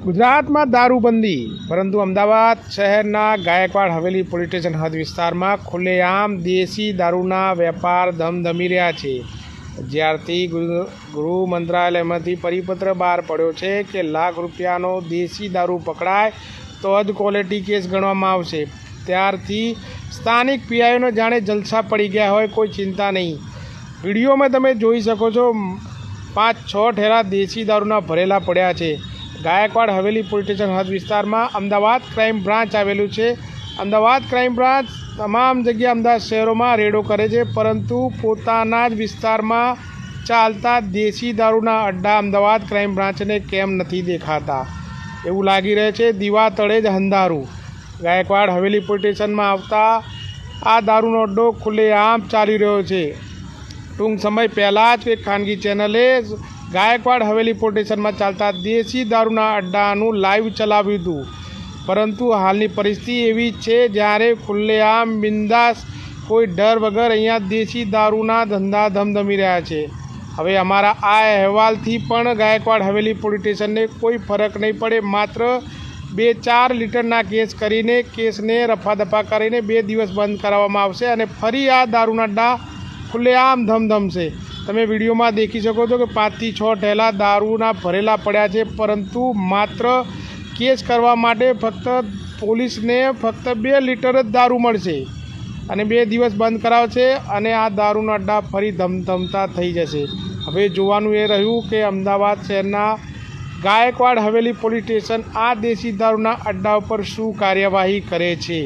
ગુજરાતમાં દારૂબંધી, પરંતુ અમદાવાદ શહેરના ગાયકવાડ હવેલી પોલીસ સ્ટેશન હદ વિસ્તારમાં ખુલ્લેઆમ દેશી દારૂના વેપાર ધમધમી રહ્યા છે। જ્યારથી ગૃહ મંત્રાલયમાંથી પરિપત્ર બહાર પડ્યો છે કે લાખ રૂપિયાનો દેશી દારૂ પકડાય તો જ ક્વોલિટી કેસ ગણવામાં આવશે, ત્યારથી સ્થાનિક પીઆઈઓને જાણે જલસા પડી ગયા હોય, કોઈ ચિંતા નહીં। વિડીયોમાં તમે જોઈ શકો છો, 5-6 ઠેલા દેશી દારૂના ભરેલા પડ્યા છે। ગાયકવાડ હવેલી પોલીસ સ્ટેશન હદ વિસ્તારમાં અમદાવાદ ક્રાઇમ બ્રાન્ચ આવેલું છે। અમદાવાદ ક્રાઇમ બ્રાન્ચ તમામ જગ્યા અમદાવાદ શહેરોમાં રેડો કરે છે, પરંતુ પોતાના જ વિસ્તારમાં ચાલતા દેશી દારૂના અડ્ડા અમદાવાદ ક્રાઇમ બ્રાન્ચને કેમ નથી દેખાતા, એવું લાગી રહે છે। દીવા તળે જ અંધારું। ગાયકવાડ હવેલી પોલીસ સ્ટેશનમાં આવતા આ દારૂનો અડ્ડો ખુલ્લેઆમ ચાલી રહ્યો છે। ટૂંક સમય પહેલાં જ એક ખાનગી ચેનલે ગાયકવાડ હવેલી પોલીસ સ્ટેશનમાં ચાલતા દેશી દારૂના અડ્ડાનું લાઈવ ચલાવ્યું હતું, પરંતુ હાલની પરિસ્થિતિ એવી છે જ્યારે ખુલ્લેઆમ બિંદાસ કોઈ ડર વગર અહીંયા દેશી દારૂના ધંધા ધમધમી રહ્યા છે। હવે અમારા આ અહેવાલથી પણ ગાયકવાડ હવેલી પોલીસ સ્ટેશનને કોઈ ફરક નહીં પડે। માત્ર 2-4 લીટરના કેસ કરીને કેસને રફાદફા કરીને 2 દિવસ બંધ કરાવવામાં આવશે અને ફરી આ દારૂના અડ્ડા ખુલ્લેઆમ ધમધમશે। તમે વિડીયોમાં દેખી શકો છો કે 5થી 6 ઠેલા દારૂના ભરેલા પડ્યા છે, પરંતુ માત્ર કેસ કરવા માટે ફક્ત પોલીસને ફક્ત 2 લીટર જ દારૂ મળશે અને 2 દિવસ બંધ કરાવશે અને આ દારૂના અડ્ડા ફરી ધમધમતા થઈ જશે। હવે જોવાનું એ રહ્યું કે અમદાવાદ શહેરના ગાયકવાડ હવેલી પોલીસ સ્ટેશન આ દેશી દારૂના અડ્ડા ઉપર શું કાર્યવાહી કરે છે।